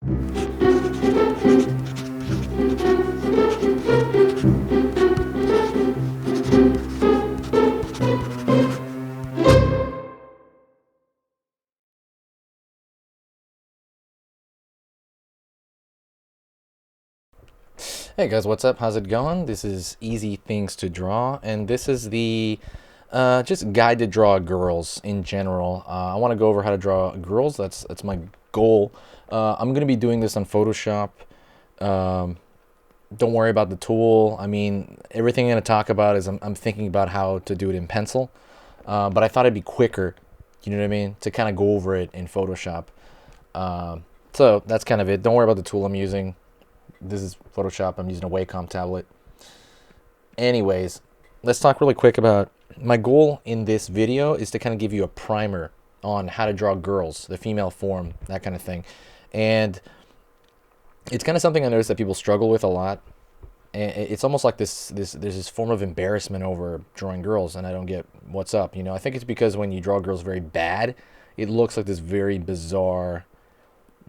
Hey guys, what's up? How's it going? This is Easy Things to Draw, and this is the just guide to draw girls in general. I want to go over how to draw girls. That's my goal. I'm gonna be doing this on Photoshop. Um, don't worry about the tool. I mean, everything I'm gonna talk about is I'm thinking about how to do it in pencil, but I thought it'd be quicker. You know what I mean? To kind of go over it in Photoshop. So that's kind of it. Don't worry about the tool I'm using. This is Photoshop. I'm using a Wacom tablet. Anyways, let's talk really quick about my goal in this video is to kind of give you a primer on how to draw girls, the female form, that kind of thing. And it's kind of something I noticed that people struggle with a lot. And it's almost like there's this form of embarrassment over drawing girls, and I don't get what's up. You know, I think it's because when you draw girls very bad, it looks like this very bizarre,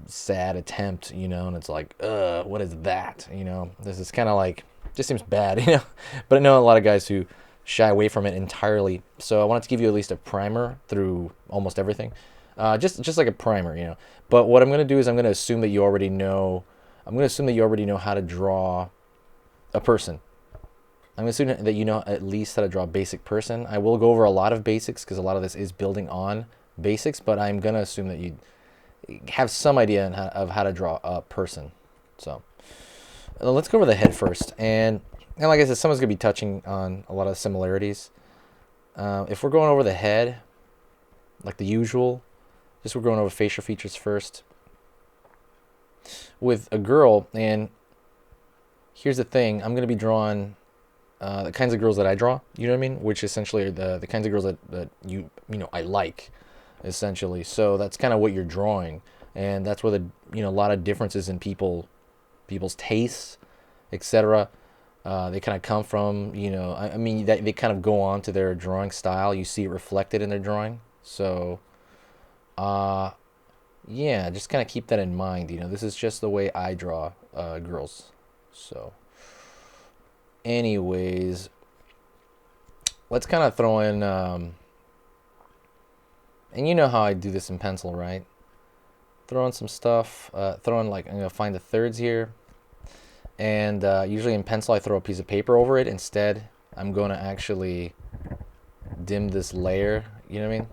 sad attempt, you know, and it's like, what is that? You know, this is kind of like, just seems bad, you know. But I know a lot of guys who shy away from it entirely. So I wanted to give you at least a primer through almost everything, just like a primer, you know. But what I'm gonna do is I'm gonna assume that you already know. I'm gonna assume that you already know how to draw a person. I'm gonna assume that you know at least how to draw a basic person. I will go over a lot of basics because a lot of this is building on basics, but I'm gonna assume that you have some idea of how to draw a person. So let's go over the head first. And like I said, someone's going to be touching on a lot of similarities. If we're going over the head, like the usual, just we're going over facial features first. With a girl, and here's the thing, I'm going to be drawing the kinds of girls that I draw, you know what I mean? Which essentially are the kinds of girls that you know, I like, essentially. So that's kind of what you're drawing. And that's where a lot of differences in people's tastes, etc. They kind of come from, you know, I mean, they kind of go on to their drawing style. You see it reflected in their drawing. So, yeah, just kind of keep that in mind. You know, this is just the way I draw girls. So, anyways, let's kind of throw in, and you know how I do this in pencil, right? Throw in some stuff, throw in like, I'm going to find the thirds here. And usually in pencil, I throw a piece of paper over it. Instead, I'm going to actually dim this layer, you know what I mean?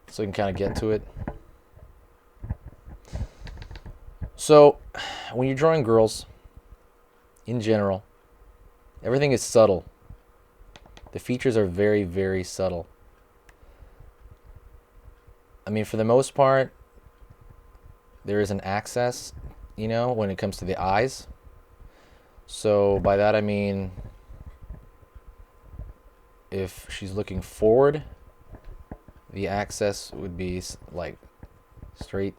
So you can kind of get to it. So when you're drawing girls, in general, everything is subtle. The features are very, very subtle. I mean, for the most part, there is an access, you know, when it comes to the eyes. So by that I mean, if she's looking forward, the axis would be like straight.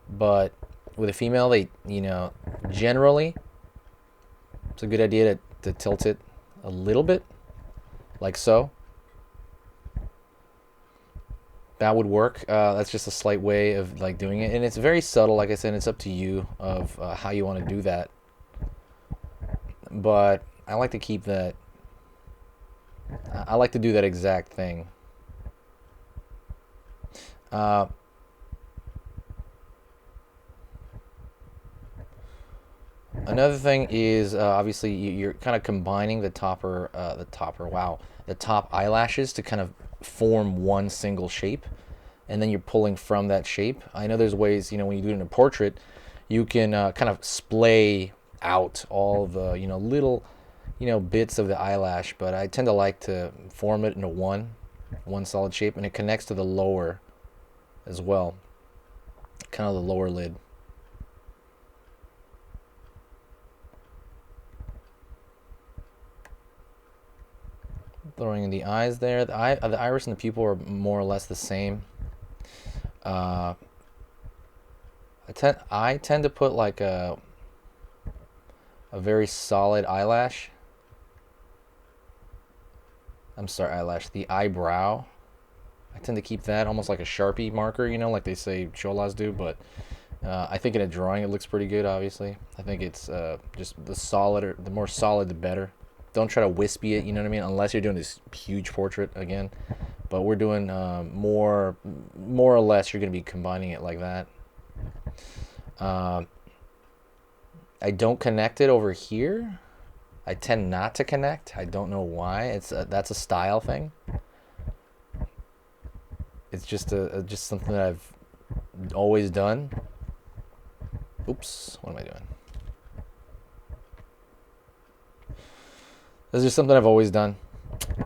But with a female, they, you know, generally, it's a good idea to tilt it a little bit, like so. That would work. That's just a slight way of like doing it, and it's very subtle. Like I said, it's up to you of how you want to do that. But I like to keep that. I like to do that exact thing. Another thing is obviously you're kind of combining the top eyelashes to kind of form one single shape, and then you're pulling from that shape. I know there's ways, you know, when you do it in a portrait, you can kind of splay out all the, you know, little, you know, bits of the eyelash, but I tend to like to form it into one solid shape, and it connects to the lower as well, kind of the lower lid. Throwing in the eyes there. The iris and the pupil are more or less the same. I tend to put like a very solid eyelash. I'm sorry, eyelash. The eyebrow. I tend to keep that almost like a Sharpie marker, you know, like they say cholas do, but I think in a drawing it looks pretty good, obviously. I think it's just the more solid, the better. Don't try to wispy it, you know what I mean, unless you're doing this huge portrait again. But we're doing more or less, you're going to be combining it like that. I don't connect it over here. I tend not to connect. I don't know why. That's a style thing. It's just just something that I've always done. Oops, what am I doing? This is just something I've always done.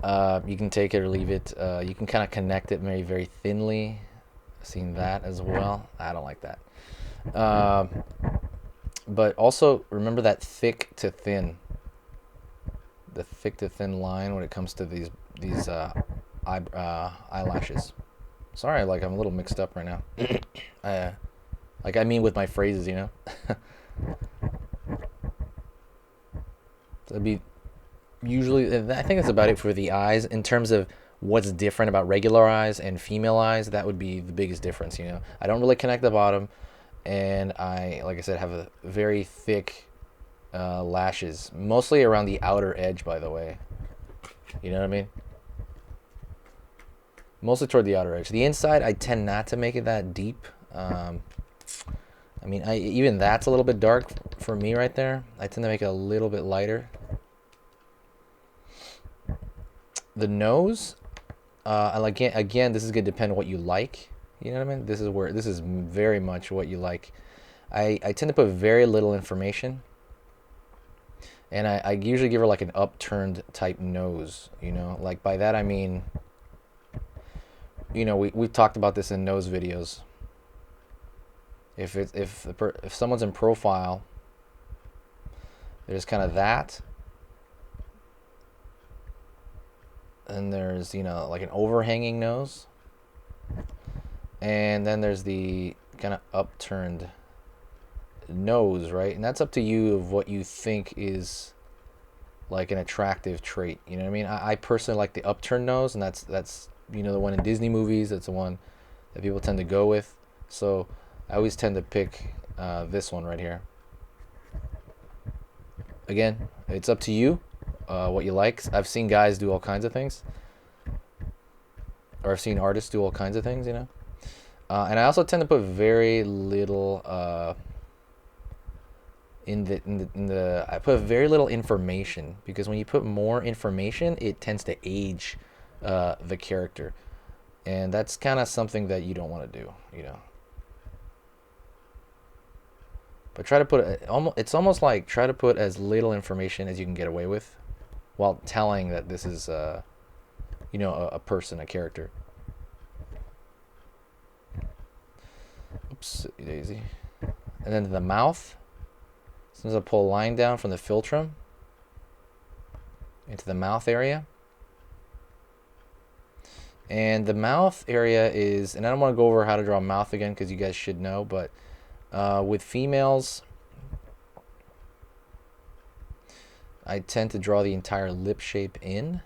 You can take it or leave it. You can kind of connect it very, very thinly. I've seen that as well. I don't like that. But also remember that thick to thin. The thick to thin line when it comes to these eyelashes. Sorry, like I'm a little mixed up right now. Like I mean with my phrases, you know. That'd be usually. I think that's about it for the eyes in terms of what's different about regular eyes and female eyes. That would be the biggest difference, you know. I don't really connect the bottom, and like I said, have a very thick lashes, mostly around the outer edge, by the way. You know what I mean? Mostly toward the outer edge. The inside, I tend not to make it that deep. I mean, even that's a little bit dark for me right there. I tend to make it a little bit lighter. The nose, again, this is gonna depend on what you like. You know what I mean? This is very much what you like. I tend to put very little information, and I usually give her like an upturned type nose. You know, like by that I mean, you know, we've talked about this in nose videos. If someone's in profile, there's kind of that, and there's, you know, like an overhanging nose, and then there's the kind of upturned nose, right? And that's up to you of what you think is like an attractive trait. You know what I mean? I personally like the upturned nose, and that's you know, the one in Disney movies. That's the one that people tend to go with. So I always tend to pick this one right here. Again, it's up to you what you like. I've seen guys do all kinds of things, or I've seen artists do all kinds of things, you know. And I also tend to put very little I put very little information, because when you put more information, it tends to age the character, and that's kind of something that you don't want to do, you know. But try to put it's almost like try to put as little information as you can get away with, while telling that this is you know, a person, a character. Oops, daisy. And then the mouth. Sometimes I'll pull a line down from the philtrum into the mouth area. And the mouth area is, and I don't want to go over how to draw a mouth again because you guys should know, but with females, I tend to draw the entire lip shape in,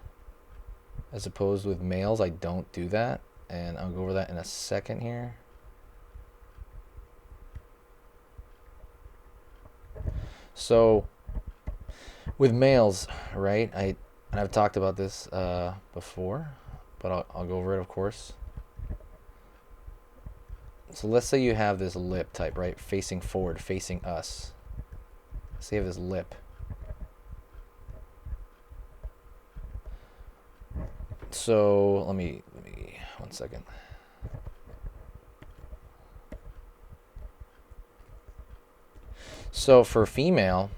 as opposed with males, I don't do that. And I'll go over that in a second here. So with males, right, and I've talked about this before, but I'll go over it, of course. So let's say you have this lip type, right, facing forward, facing us. Let's say you have this lip. So let me 1 second. So for female,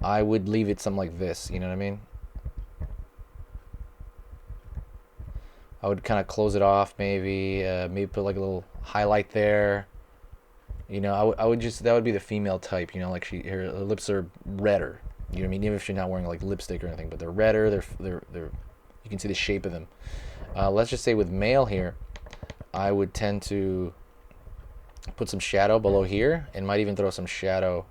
I would leave it something like this, you know what I mean? I would kind of close it off, maybe put like a little highlight there. You know, I would just, that would be the female type, you know, like her lips are redder. You know what I mean? Even if she's not wearing like lipstick or anything, but they're redder. They're you can see the shape of them. Let's just say with male here, I would tend to put some shadow below here, and might even throw some shadow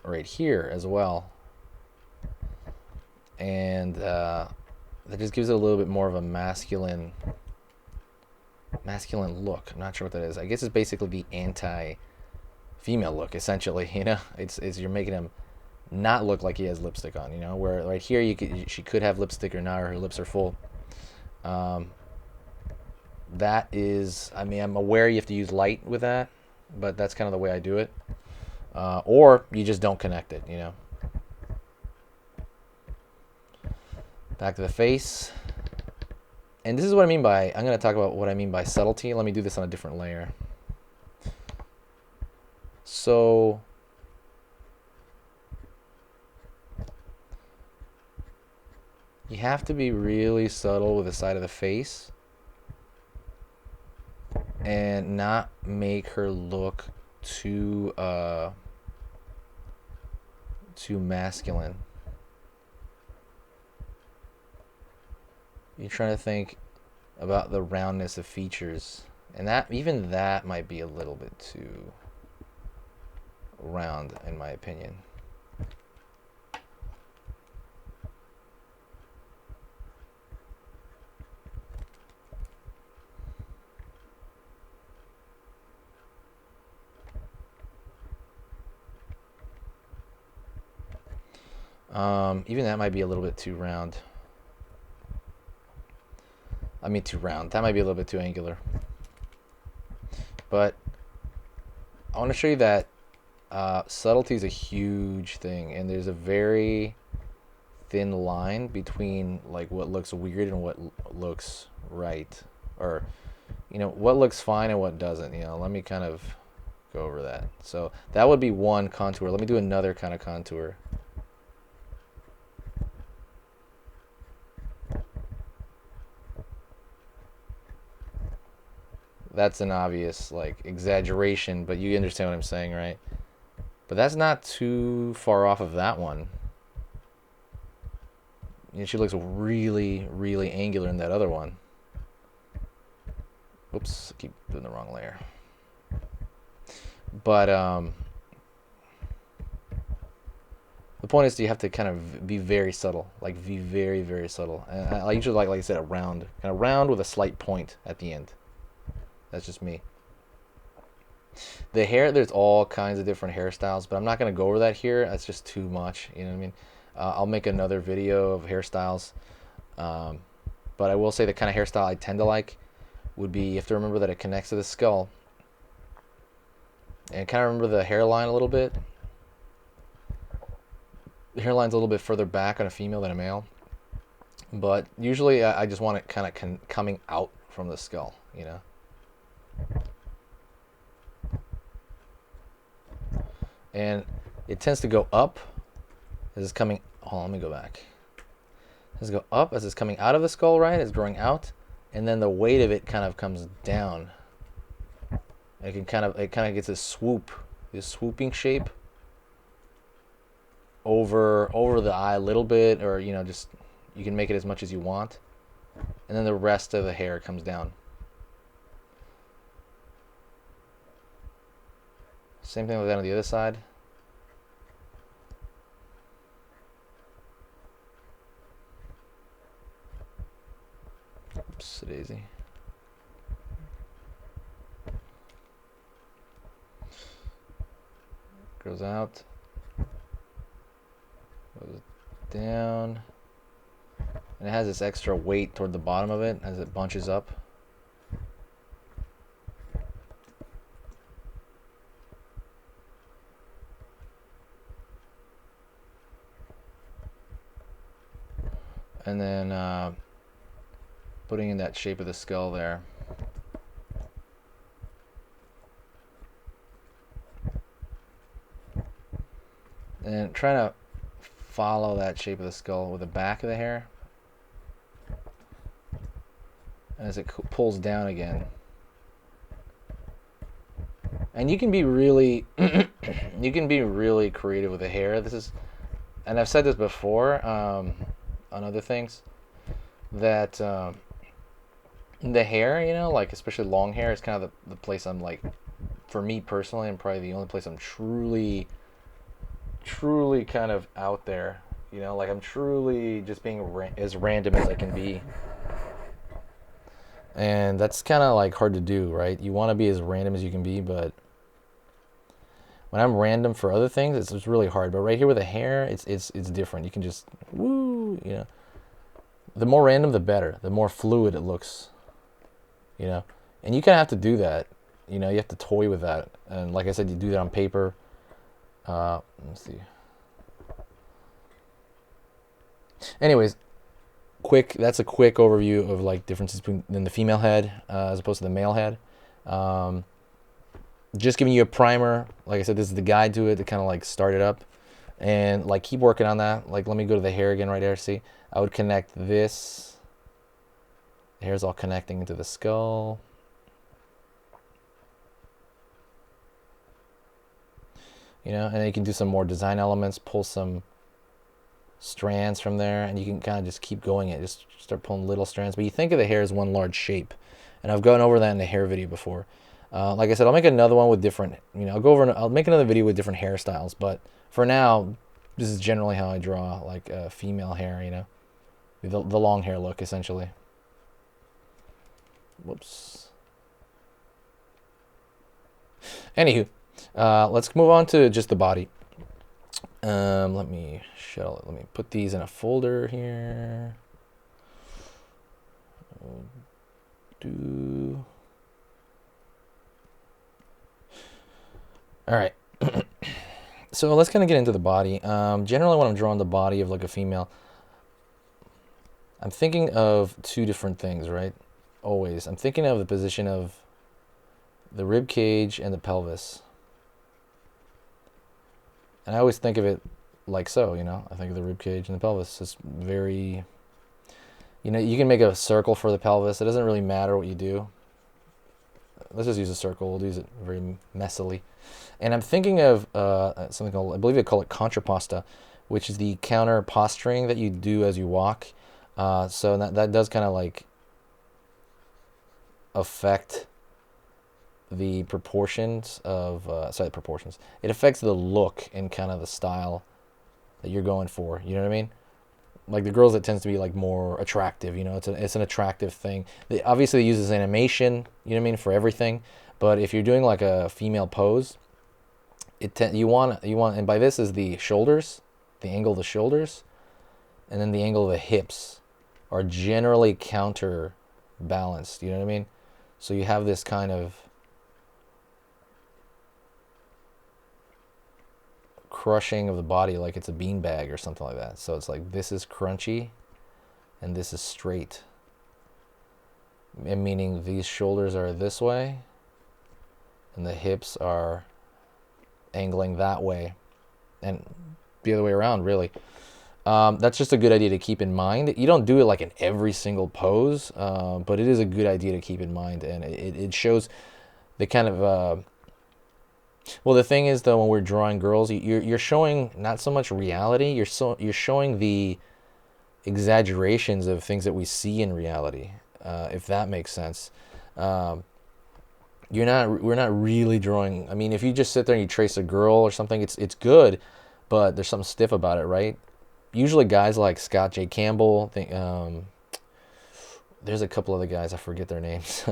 right here as well. And that just gives it a little bit more of a masculine look. I'm not sure what that is. I guess it's basically the anti-female look, essentially. You know, it's you're making him not look like he has lipstick on. You know, where right here she could have lipstick or not, or her lips are full. That is, I mean, I'm aware you have to use light with that, but that's kind of the way I do it. Or you just don't connect it. You know. Back to the face. And this is what I mean by, I'm going to talk about what I mean by subtlety. Let me do this on a different layer. So, you have to be really subtle with the side of the face and not make her look too masculine. You're trying to think about the roundness of features, and that even that might be a little bit too round in my opinion. Even that might be a little bit too round. I mean, too round. That might be a little bit too angular. But I want to show you that subtlety is a huge thing, and there's a very thin line between like what looks weird and what looks right, or you know, what looks fine and what doesn't. You know, let me kind of go over that. So that would be one contour. Let me do another kind of contour. That's an obvious like exaggeration, but you understand what I'm saying, right? But that's not too far off of that one. And she looks really, really angular in that other one. Oops, I keep doing the wrong layer. But the point is you have to kind of be very subtle, like be very, very subtle. And I usually like I said, a round, kind of round with a slight point at the end. That's just me. The hair, there's all kinds of different hairstyles, but I'm not going to go over that here. That's just too much. You know what I mean? I'll make another video of hairstyles. But I will say the kind of hairstyle I tend to like would be, you have to remember that it connects to the skull. And kind of remember the hairline a little bit. The hairline's a little bit further back on a female than a male. But usually I just want it kind of coming out from the skull, you know? And it tends to go up as it's coming. Oh, let me go back. It tends to go up as it's coming out of the skull, right? It's growing out, and then the weight of it kind of comes down. It kind of gets this swooping shape over the eye a little bit, or you know, just you can make it as much as you want, and then the rest of the hair comes down. Same thing with that on the other side. Oops, daisy. Goes out. Goes down. And it has this extra weight toward the bottom of it as it bunches up. And then putting in that shape of the skull there. And trying to follow that shape of the skull with the back of the hair as it pulls down again. And you can be really creative with the hair. This is, and I've said this before on other things, that the hair, you know, like especially long hair, is kind of the place I'm like, for me personally, and probably the only place I'm truly kind of out there You know, like I'm truly just being as random as I can be. And that's kind of like hard to do, right? You want to be as random as you can be, but when I'm random for other things, it's just really hard. But right here with the hair, it's different. You can just woo, you know. The more random, the better. The more fluid it looks, you know. And you kind of have to do that. You know, you have to toy with that. And like I said, you do that on paper. Let's see. Anyways, that's a quick overview of like differences between the female head as opposed to the male head. Um, just giving you a primer. Like I said, this is the guide to it to kind of like start it up, and like keep working on that. Like let me go to the hair again right there. See, I would connect this. The hair's all connecting into the skull. You know, and then you can do some more design elements, pull some strands from there, and you can kind of just keep going it. Just start pulling little strands. But you think of the hair as one large shape, and I've gone over that in a hair video before. Like I said, I'll make another one with different. You know, I'll make another video with different hairstyles. But for now, this is generally how I draw like female hair. You know, the long hair look essentially. Whoops. Anywho, let's move on to just the body. Let me put these in a folder here. All right. So let's kind of get into the body. Generally, when I'm drawing the body of like a female, I'm thinking of two different things, right? Always. I'm thinking of the position of the rib cage and the pelvis. And I always think of it like so, you know. I think of the rib cage and the pelvis. It's very, you know, you can make a circle for the pelvis. It doesn't really matter what you do. Let's just use a circle. We'll use it very messily. And I'm thinking of something called, I believe they call it contrapposta, which is the counter posturing that you do as you walk. So that does kind of like affect the proportions of, proportions. It affects the look and kind of the style that you're going for. You know what I mean? Like the girls, it tends to be like more attractive. You know, it's an attractive thing. They obviously uses animation. You know what I mean, for everything. But if you're doing like a female pose, you want, and by this is the shoulders, the angle of the shoulders, and then the angle of the hips are generally counterbalanced. You know what I mean? So you have this kind of crushing of the body like it's a beanbag or something like that. So it's like this is crunchy and this is straight. And meaning these shoulders are this way and the hips are angling that way, and the other way around, really. That's just a good idea to keep in mind. You don't do it like in every single pose, but it is a good idea to keep in mind, and it shows the kind of well, the thing is though, when we're drawing girls, you're showing not so much reality. You're showing the exaggerations of things that we see in reality, if that makes sense. We're not really drawing. I mean, if you just sit there and you trace a girl or something, it's good, but there's something stiff about it, right? Usually guys like Scott J. Campbell, there's a couple other guys, I forget their names.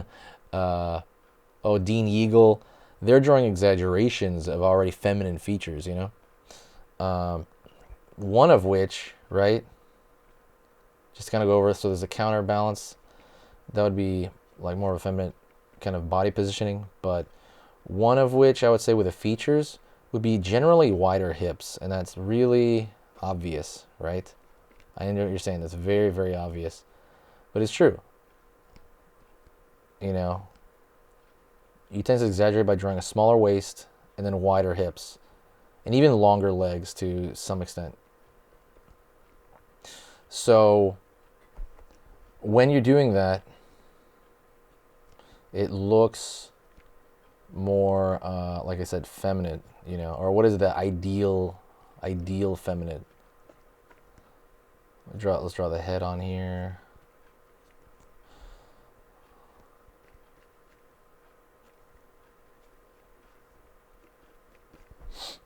Dean Eagle, they're drawing exaggerations of already feminine features, you know? One of which, right, just kind of go over, so there's a counterbalance. That would be like more of a feminine kind of body positioning, but one of which I would say with the features would be generally wider hips, and that's really obvious, right? I know what you're saying. That's very, very obvious, but it's true. You know, you tend to exaggerate by drawing a smaller waist and then wider hips, and even longer legs to some extent. So when you're doing that, it looks more, like I said, feminine, you know, or what is the ideal feminine? Let's draw the head on here.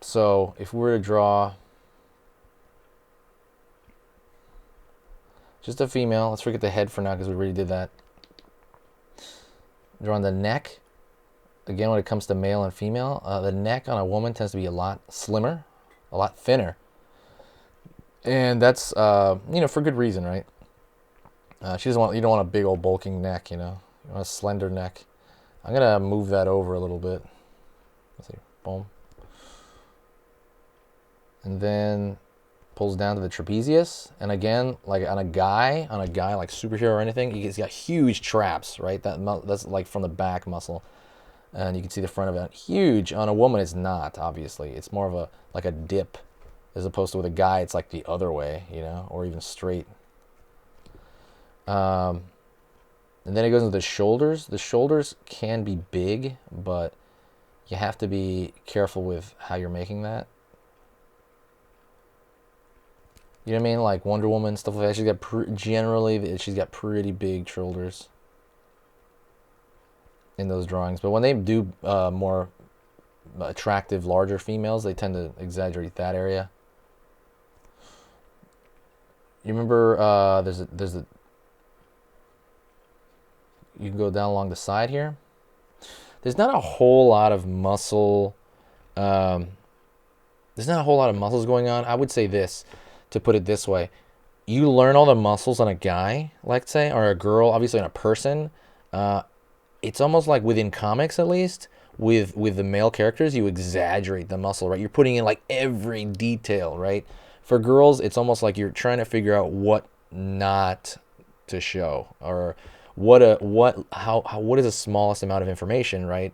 So if we were to draw Just a female. Let's forget the head for now because we already did that. Drawing the neck. Again, when it comes to male and female, the neck on a woman tends to be a lot slimmer, a lot thinner. And that's, for good reason, right? You don't want a big old bulking neck, you know. You want a slender neck. I'm going to move that over a little bit. Let's see, boom. And then pulls down to the trapezius. And again, like on a guy like superhero or anything, he's got huge traps, right? That's like from the back muscle. And you can see the front of it. Huge. On a woman, it's not, obviously. It's more of like a dip, as opposed to with a guy, it's like the other way, you know, or even straight. And then it goes into the shoulders. The shoulders can be big, but you have to be careful with how you're making that. You know what I mean? Like Wonder Woman, stuff like that. She's got pretty big shoulders in those drawings. But when they do more attractive, larger females, they tend to exaggerate that area. You remember you can go down along the side here. There's not a whole lot of muscle. There's not a whole lot of muscles going on. I would say this, to put it this way. You learn all the muscles on a guy, let's say, or a girl, obviously on a person. It's almost like within comics, at least, with the male characters, you exaggerate the muscle, right? You're putting in like every detail, right? For girls, it's almost like you're trying to figure out what not to show, or what is the smallest amount of information, right?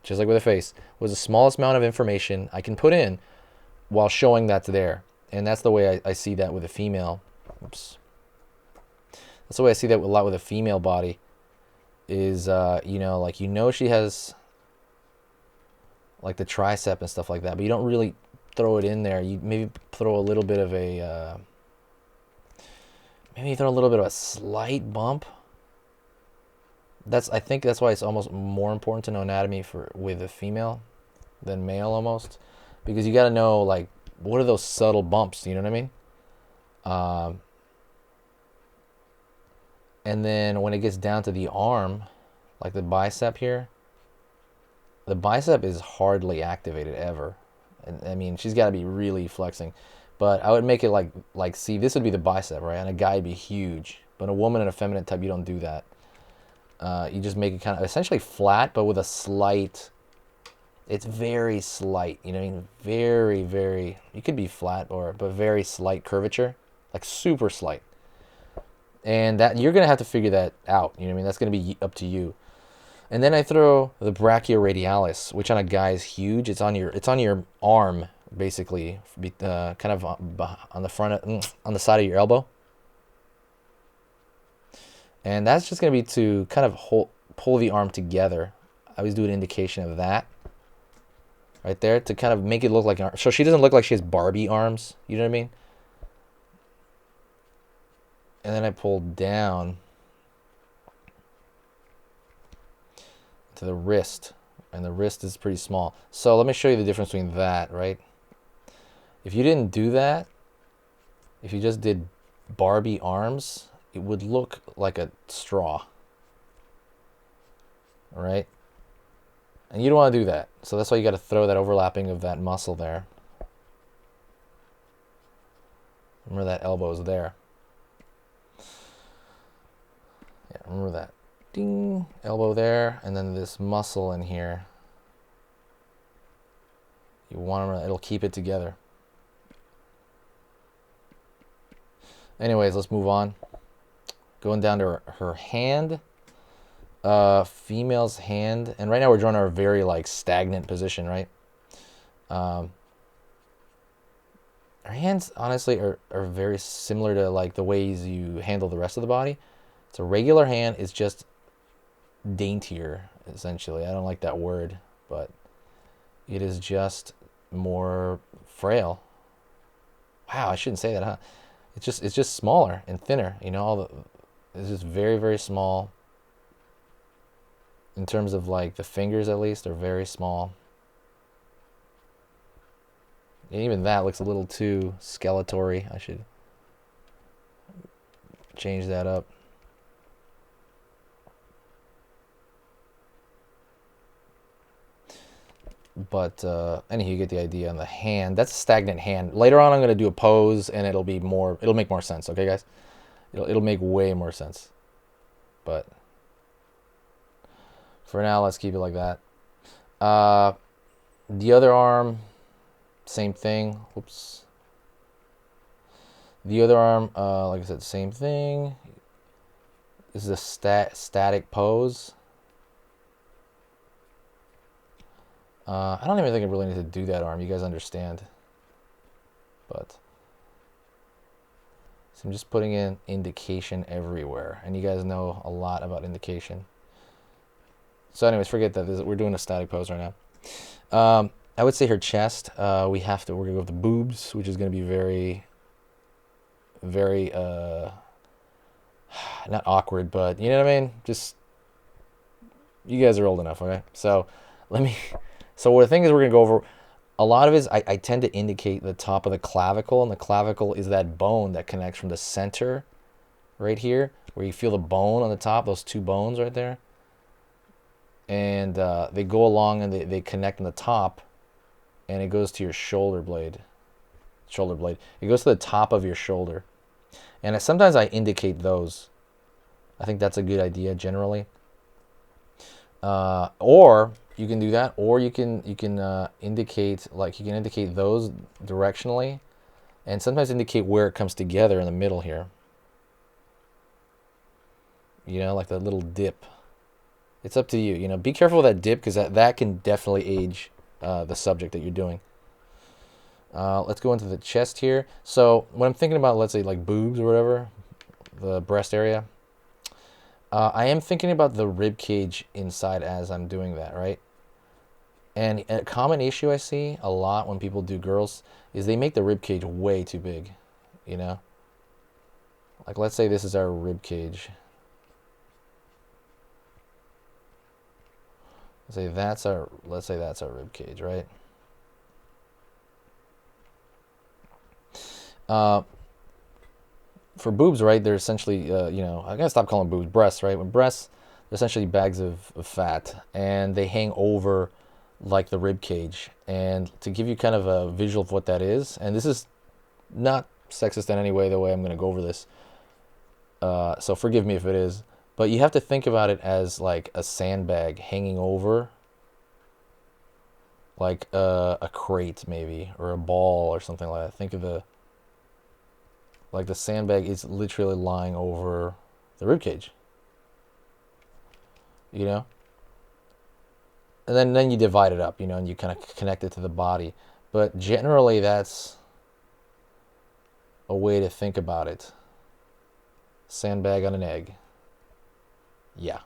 Just like with a face, what is the smallest amount of information I can put in while showing that's there. And that's the way I see that with a female. Oops. That's the way I see that a lot with a female body. Is she has like the tricep and stuff like that, but you don't really throw it in there. You maybe throw a little bit of a slight bump. I think that's why it's almost more important to know anatomy with a female than male, almost, because you got to know, like, what are those subtle bumps, you know what I mean? And then when it gets down to the arm, like the bicep here, the bicep is hardly activated ever. And I mean, she's got to be really flexing. But I would make it like, see, this would be the bicep, right? And a guy would be huge. But a woman and a feminine type, you don't do that. You just make it kind of essentially flat, but with a slight, it's very slight, you know what I mean? Very, very, you could be flat, but very slight curvature, like super slight. And that you're going to have to figure that out, you know what I mean? That's going to be up to you. And then I throw the brachioradialis, which on a guy is huge. It's on your arm, basically, kind of on the front, on the side of your elbow. And that's just going to be to kind of pull the arm together. I always do an indication of that right there to kind of make it look like an arm. So she doesn't look like she has Barbie arms. You know what I mean? And then I pull down to the wrist. And the wrist is pretty small. So let me show you the difference between that, right? If you didn't do that, if you just did Barbie arms, it would look like a straw. All right? And you don't want to do that. So that's why you got to throw that overlapping of that muscle there. Remember that elbow is there. Yeah, remember that. Ding, elbow there, and then this muscle in here. You want to, it'll keep it together. Anyways, let's move on. Going down to her hand. Female's hand, and right now we're drawing our very like stagnant position, right? Her hands honestly are very similar to like the ways you handle the rest of the body. It's a regular hand, it's just daintier, essentially. I don't like that word, but it is just more frail. Wow, I shouldn't say that, huh? It's just smaller and thinner, you know. It's just very, very small. In terms of like the fingers, at least, are very small. And even that looks a little too skeletory. I should change that up. But anywho, you get the idea on the hand. That's a stagnant hand. Later on, I'm gonna do a pose, and it'll be more. It'll make more sense. Okay, guys. It'll make way more sense. But for now, let's keep it like that. The other arm, same thing. Whoops. The other arm, like I said, same thing. This is a static pose. I don't even think I really need to do that arm. You guys understand. But so I'm just putting in indication everywhere. And you guys know a lot about indication. So anyways, forget that. We're doing a static pose right now. I would say her chest. We're going to go with the boobs, which is going to be very, very, not awkward, but you know what I mean? Just, you guys are old enough, okay? So so the thing is, we're going to go over, a lot of it is I tend to indicate the top of the clavicle, and the clavicle is that bone that connects from the center right here, where you feel the bone on the top, those two bones right there. And they go along and they connect on the top, and it goes to your shoulder blade. It goes to the top of your shoulder. And sometimes I indicate those. I think that's a good idea generally. Or you can do that, or you can indicate, like you can indicate those directionally, and sometimes indicate where it comes together in the middle here. You know, like that little dip. It's up to you. You know, be careful with that dip, because that can definitely age the subject that you're doing. Let's go into the chest here. So when I'm thinking about, let's say, like boobs or whatever, the breast area, I am thinking about the rib cage inside as I'm doing that, right? And a common issue I see a lot when people do girls is they make the rib cage way too big, you know? Like, let's say this is our rib cage. Let's say that's our rib cage, right? For boobs, right, they're essentially, you know, I gotta stop calling boobs breasts, right? When breasts, they're essentially bags of fat, and they hang over like the rib cage. And to give you kind of a visual of what that is, and this is not sexist in any way, the way I'm gonna go over this, so forgive me if it is, but you have to think about it as like a sandbag hanging over, like a crate maybe, or a ball or something like that. Think of the sandbag is literally lying over the rib cage, you know? And then you divide it up, you know, and you kind of connect it to the body. But generally, that's a way to think about it. Sandbag on an egg. Yeah.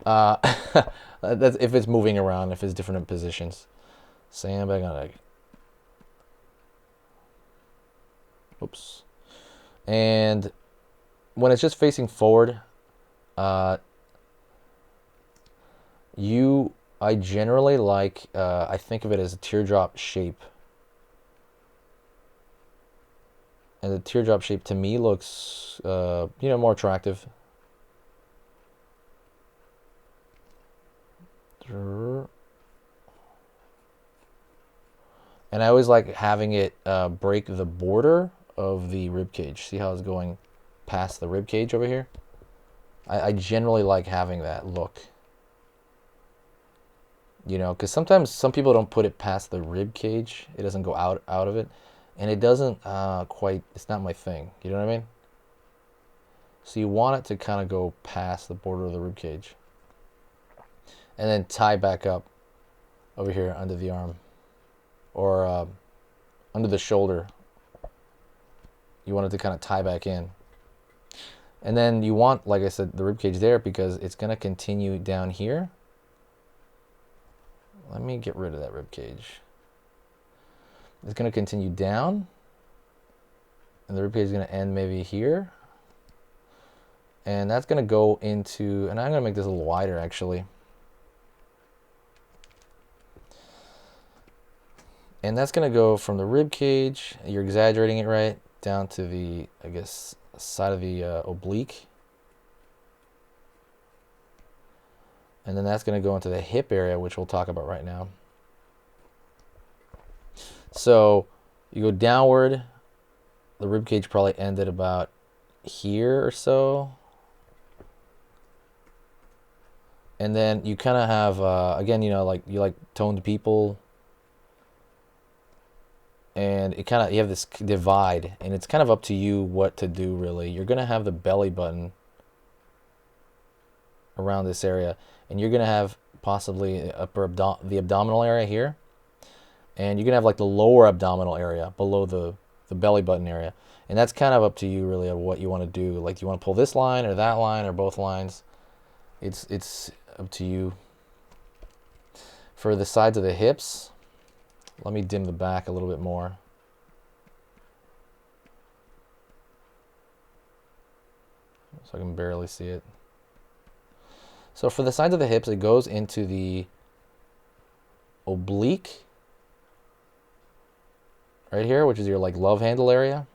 That's if it's moving around, if it's different positions. Sandbag on an egg. Oops. And when it's just facing forward, I generally like, I think of it as a teardrop shape. And the teardrop shape to me looks, you know, more attractive. And I always like having it break the border of the rib cage. See how it's going past the rib cage over here? I generally like having that look. You know, because sometimes some people don't put it past the rib cage. It doesn't go out of it. And it doesn't quite, it's not my thing. You know what I mean? So you want it to kind of go past the border of the rib cage. And then tie back up over here under the arm. Or under the shoulder. You want it to kind of tie back in. And then you want, like I said, the rib cage there, because it's going to continue down here. Let me get rid of that rib cage. It's going to continue down. And the rib cage is going to end maybe here. And that's going to go into, and I'm going to make this a little wider actually. And that's going to go from the rib cage, you're exaggerating it, right, down to the, I guess, side of the oblique. And then that's going to go into the hip area, which we'll talk about right now. So you go downward, the rib cage probably ended about here or so. And then you kind of have, again, you know, like you like toned people. And it kind of, you have this divide, and it's kind of up to you what to do, really. You're going to have the belly button around this area, and you're going to have possibly the abdominal area here, and you're going to have like the lower abdominal area below the belly button area. And that's kind of up to you, really, of what you want to do. Like, do you want to pull this line or that line or both lines? It's up to you. For the sides of the hips, let me dim the back a little bit more. So I can barely see it. So for the sides of the hips, it goes into the oblique right here, which is your like love handle area.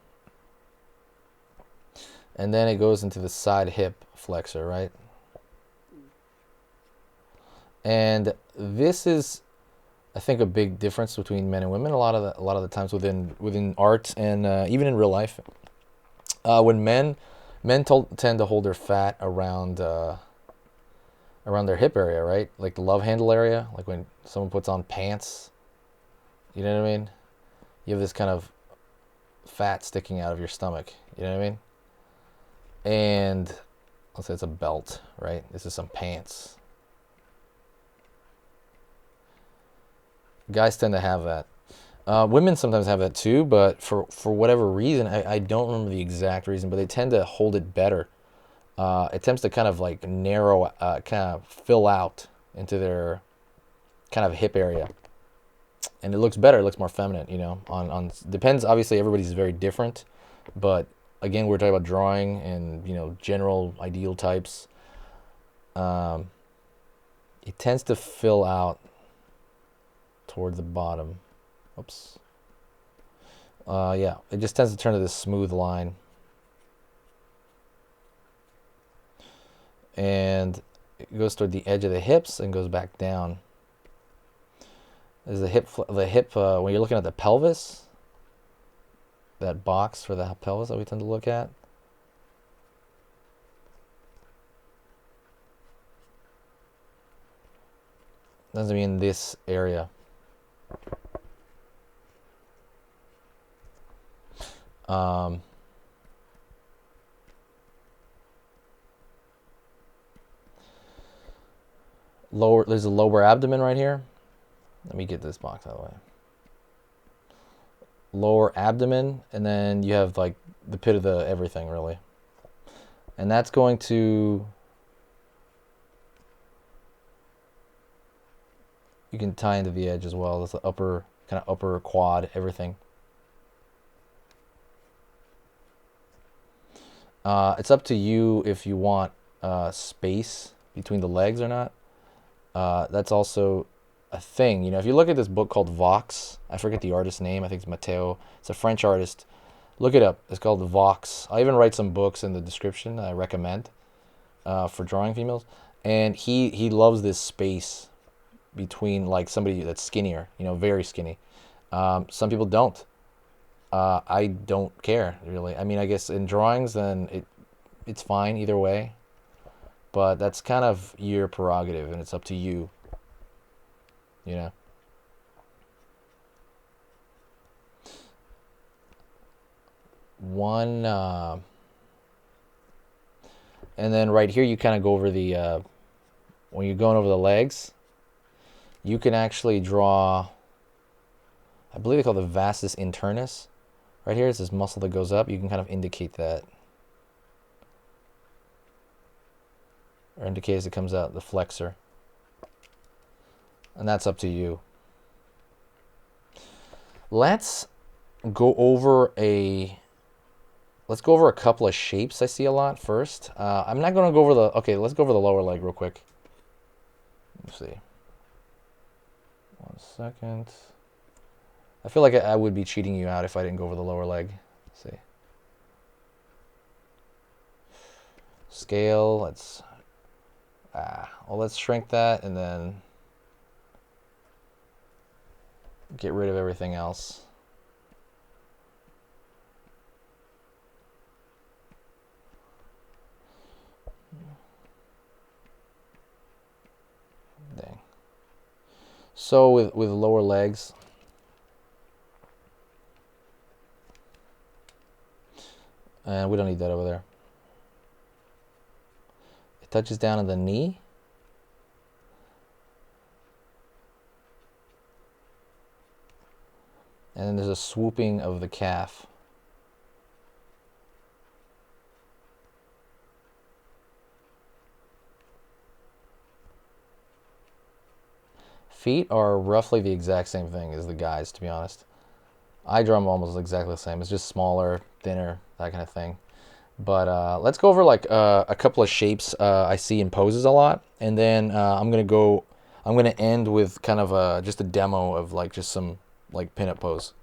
And then it goes into the side hip flexor, right? And this is, I think, a big difference between men and women. A lot of the times within art and even in real life, when men tend to hold their fat around their hip area, right? Like the love handle area, like when someone puts on pants. You know what I mean? You have this kind of fat sticking out of your stomach. You know what I mean? And let's say it's a belt, right? This is some pants. Guys tend to have that. Women sometimes have that too, but for whatever reason, I don't remember the exact reason, but they tend to hold it better. It tends to kind of like narrow, kind of fill out into their kind of hip area. And it looks better, it looks more feminine, you know. Depends, obviously everybody's very different, but again, we're talking about drawing and, you know, general ideal types. It tends to fill out toward the bottom. Oops. Yeah, it just tends to turn to this smooth line. And it goes toward the edge of the hips and goes back down. There's the hip, when you're looking at the pelvis, that box for the pelvis that we tend to look at. Doesn't mean this area. There's a lower abdomen right here. Let me get this box out of the way. Lower abdomen, and then you have like the pit of the everything, really. And that's going to, you can tie into the edge as well. That's the upper, kind of upper quad, everything. It's up to you if you want space between the legs or not. That's also a thing. You know, if you look at this book called Vox, I forget the artist's name. I think it's Matteo. It's a French artist. Look it up. It's called Vox. I even write some books in the description that I recommend for drawing females. And he loves this space between like somebody that's skinnier, you know, very skinny. Some people don't. I don't care, really. I mean, I guess in drawings, then it's fine either way. But that's kind of your prerogative, and it's up to you. You know. And then right here, you kind of go over the, when you're going over the legs, you can actually draw, I believe they call it the vastus internus. Right here is this muscle that goes up. You can kind of indicate that. Or indicate as it comes out, the flexor. And that's up to you. Let's go over a couple of shapes I see a lot first. I'm not going to go over let's go over the lower leg real quick. Let's see. 1 second. I feel like I would be cheating you out if I didn't go over the lower leg. Let's see. scale. Let's shrink that and then get rid of everything else. Dang. So with lower legs, and we don't need that over there. It touches down at the knee. And then there's a swooping of the calf. Feet are roughly the exact same thing as the guys, to be honest. I draw them almost exactly the same. It's just smaller, thinner, that kind of thing. But let's go over like a couple of shapes I see in poses a lot, and then I'm gonna end with kind of just a demo of like just some like pinup pose.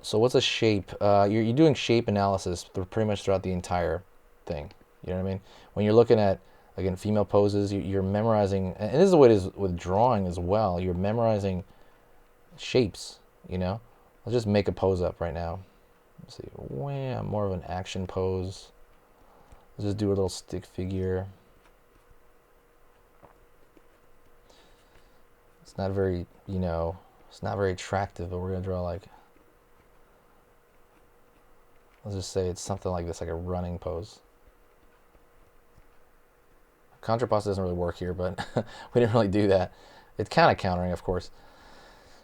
So what's a shape? You're doing shape analysis pretty much throughout the entire thing. You know what I mean? When you're looking at, again, female poses, you're memorizing, and this is the way it is with drawing as well. You're memorizing shapes, you know? Let's just make a pose up right now. Let's see, wham, more of an action pose. Let's just do a little stick figure. It's not very, you know, it's not very attractive, but we're gonna draw like, let's just say it's something like this, like a running pose. Contrapost doesn't really work here, but we didn't really do that. It's kind of countering, of course.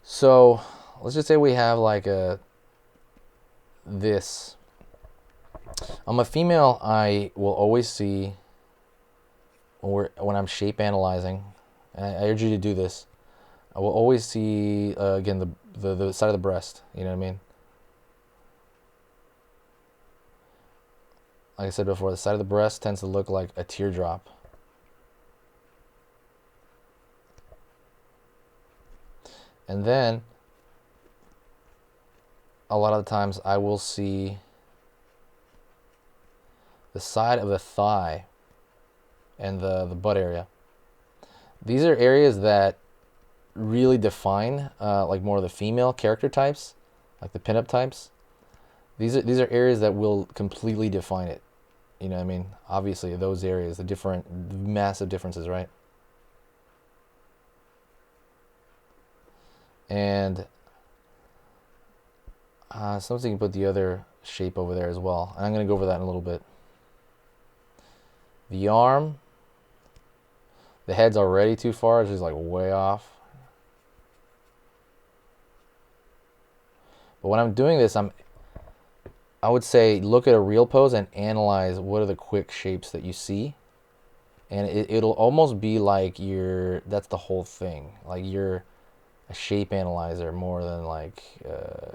So let's just say we have like this. I'm a female. I will always see when I'm shape analyzing, and I urge you to do this. I will always see again the side of the breast. You know what I mean? Like I said before, the side of the breast tends to look like a teardrop. And then a lot of the times I will see the side of the thigh and the butt area. These are areas that really define like more of the female character types, like the pinup types. These are areas that will completely define it. You know what I mean? Obviously, those areas, the massive differences, right? And sometimes you can put the other shape over there as well. And I'm going to go over that in a little bit. The arm, the head's already too far. It's just like way off. But when I'm doing this, I would say look at a real pose and analyze what are the quick shapes that you see. And it'll almost be like that's the whole thing. Like you're a shape analyzer more than like,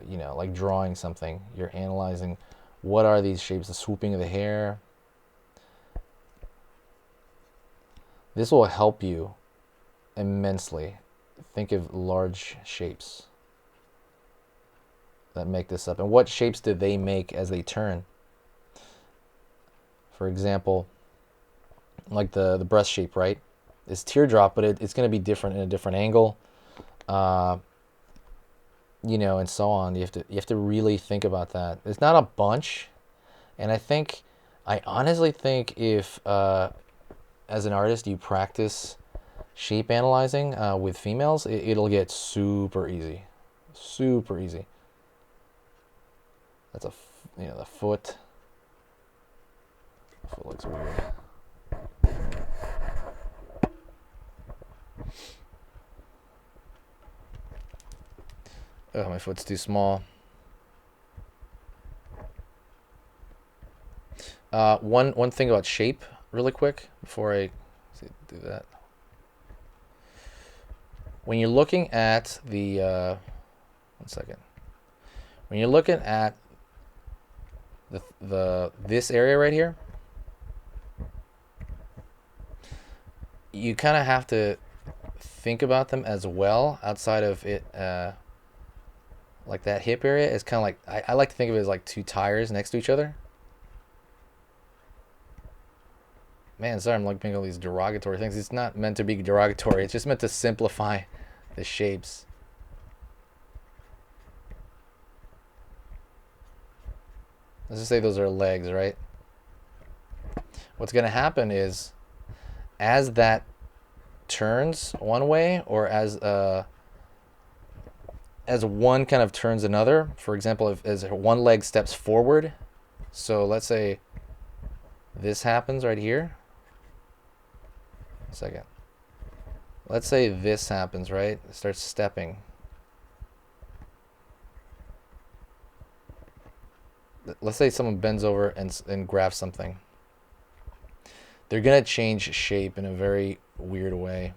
you know, like drawing something. You're analyzing what are these shapes, the swooping of the hair. This will help you immensely. Think of large shapes that make this up. And what shapes did they make as they turn? For example, like the breast shape, right? It's teardrop, but it's going to be different in a different angle. You know, and so on. You have to really think about that. It's not a bunch, and I honestly think if as an artist you practice shape analyzing with females, it'll get super easy, super easy. That's you know, the foot. The foot looks weird. Oh, my foot's too small. One thing about shape, really quick, before I do that. When you're looking at the, one second. When you're looking at this area right here, you kind of have to think about them as well outside of it. Like that hip area is kind of like, I like to think of it as like two tires next to each other. Man, sorry, I'm like making all these derogatory things. It's not meant to be derogatory. It's just meant to simplify the shapes. Let's just say those are legs, right? What's going to happen is as that turns one way, or as one kind of turns another, for example, if as one leg steps forward, so let's say this happens right here. A second. Let's say this happens, right? It starts stepping. Let's say someone bends over and grabs something. They're going to change shape in a very weird way.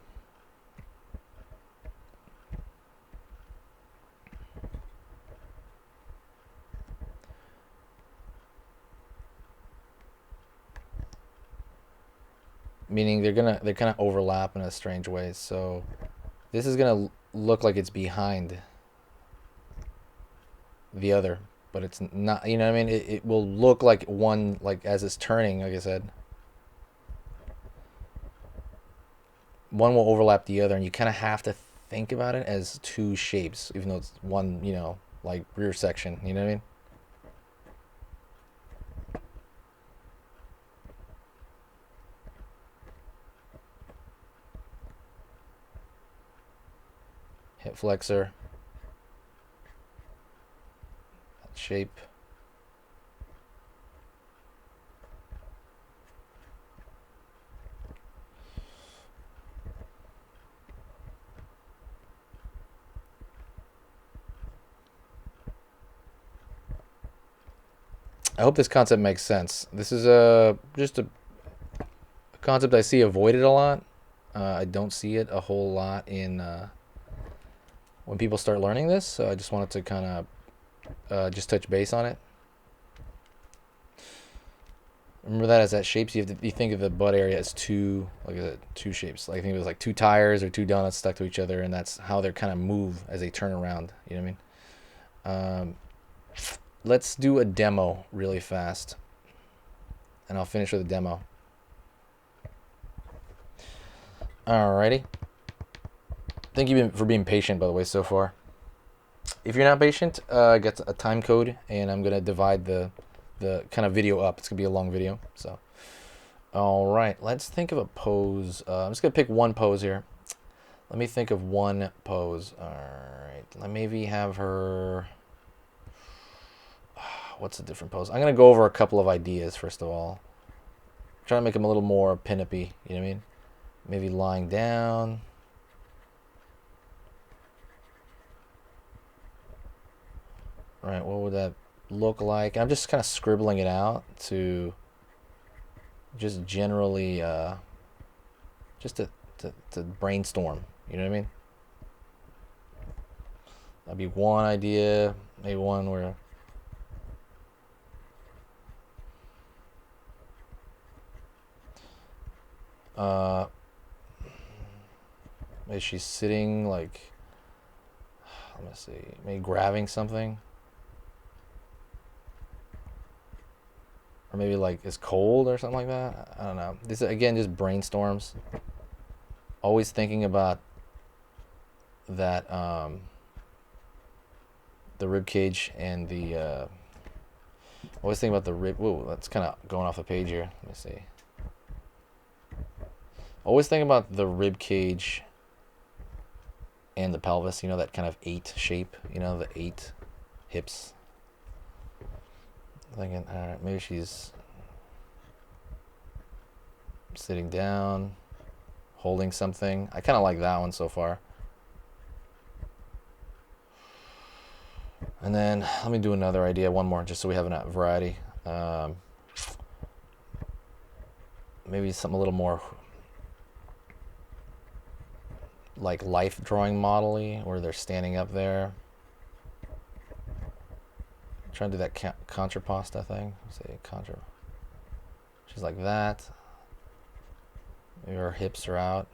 Meaning they're kind of overlap in a strange way. So this is gonna look like it's behind the other, but it's not. You know what I mean? It will look like one, like as it's turning. Like I said, one will overlap the other, and you kind of have to think about it as two shapes, even though it's one. You know, like rear section. You know what I mean? Hip flexor, that shape. I hope this concept makes sense. This is just a concept I see avoided a lot. I don't see it a whole lot in when people start learning this, so I just wanted to kind of just touch base on it. Remember that as that shapes, you think of the butt area as two, like two shapes. Like I think it was like two tires or two donuts stuck to each other, and that's how they kind of move as they turn around. You know what I mean? Let's do a demo really fast, and I'll finish with a demo. Alrighty. Thank you for being patient, by the way, so far. If you're not patient, get a time code, and I'm gonna divide the kind of video up. It's gonna be a long video. So, all right, let's think of a pose. I'm just gonna pick one pose here. Let me think of one pose. All right, let me maybe have her. What's a different pose? I'm gonna go over a couple of ideas first of all. Try to make them a little more pin-uppy. You know what I mean? Maybe lying down. All right, what would that look like? I'm just kind of scribbling it out to just generally just to brainstorm. You know what I mean? That'd be one idea. Maybe one where maybe she's sitting like, let me see, maybe grabbing something. Or maybe like it's cold or something like that. I don't know. This again just brainstorms. Always thinking about that the rib cage and the always thinking about the rib. Whoa, that's kind of going off the page here. Let me see. Always think about the rib cage and the pelvis. You know, that kind of 8 shape. You know, the 8 hips. Thinking, all right, maybe she's sitting down, holding something. I kind of like that one so far. And then let me do another idea, one more, just so we have a variety. Maybe something a little more like life drawing model-y, where they're standing up there. Trying to do that contrapposta thing. Say contra. She's like that. Maybe her hips are out.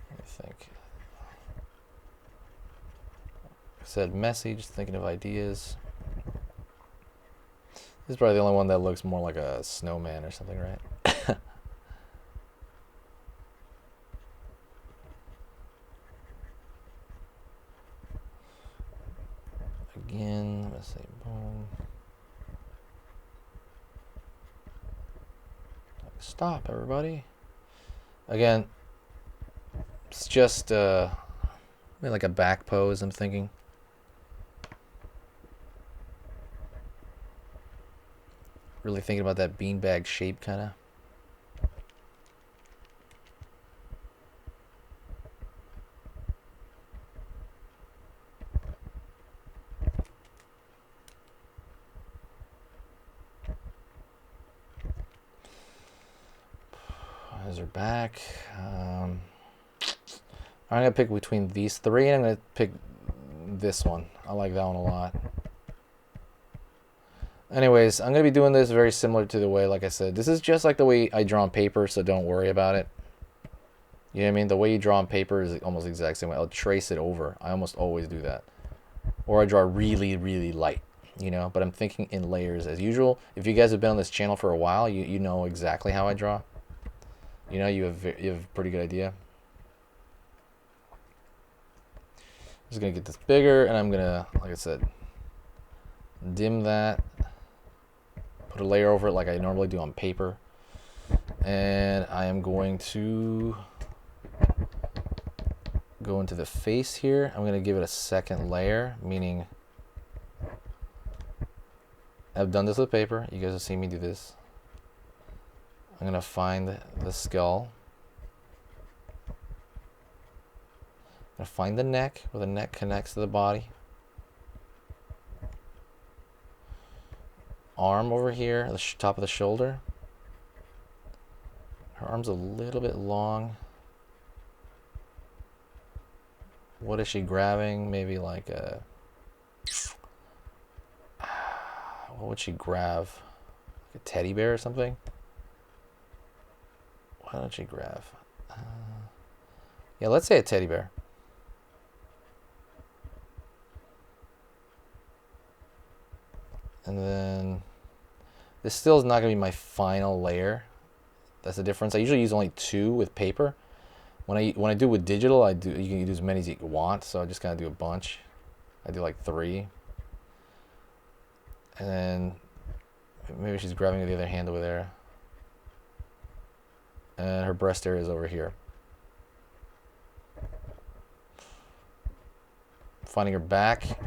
Let me think. said, messy, just thinking of ideas. This is probably the only one that looks more like a snowman or something, right? Again, let's say boom. Stop, everybody. Again, it's just maybe like a back pose, I'm thinking. Really thinking about that beanbag shape, kind of. Eyes are back. I'm going to pick between these three, and I'm going to pick this one. I like that one a lot. Anyways, I'm going to be doing this very similar to the way, like I said, this is just like the way I draw on paper, so don't worry about it. You know what I mean? The way you draw on paper is almost the exact same way. I'll trace it over. I almost always do that. Or I draw really, really light, you know? But I'm thinking in layers as usual. If you guys have been on this channel for a while, you know exactly how I draw. You know, you have a pretty good idea. I'm just going to get this bigger, and I'm going to, like I said, dim that. Put a layer over it like I normally do on paper. And I am going to go into the face here. I'm going to give it a second layer, meaning I've done this with paper. You guys have seen me do this. I'm going to find the skull. I'm going to find the neck, where the neck connects to the body. Arm over here, the top of the shoulder. Her arm's a little bit long. What is she grabbing? Maybe like a... What would she grab? Like a teddy bear or something? Why don't she grab? Yeah, let's say a teddy bear. And then this still is not going to be my final layer. That's the difference. I usually use only 2 with paper. When I do with digital, you can do as many as you want. So I just kind of do a bunch. I do like 3. And then maybe she's grabbing with the other hand over there. And her breast area is over here. Finding her back.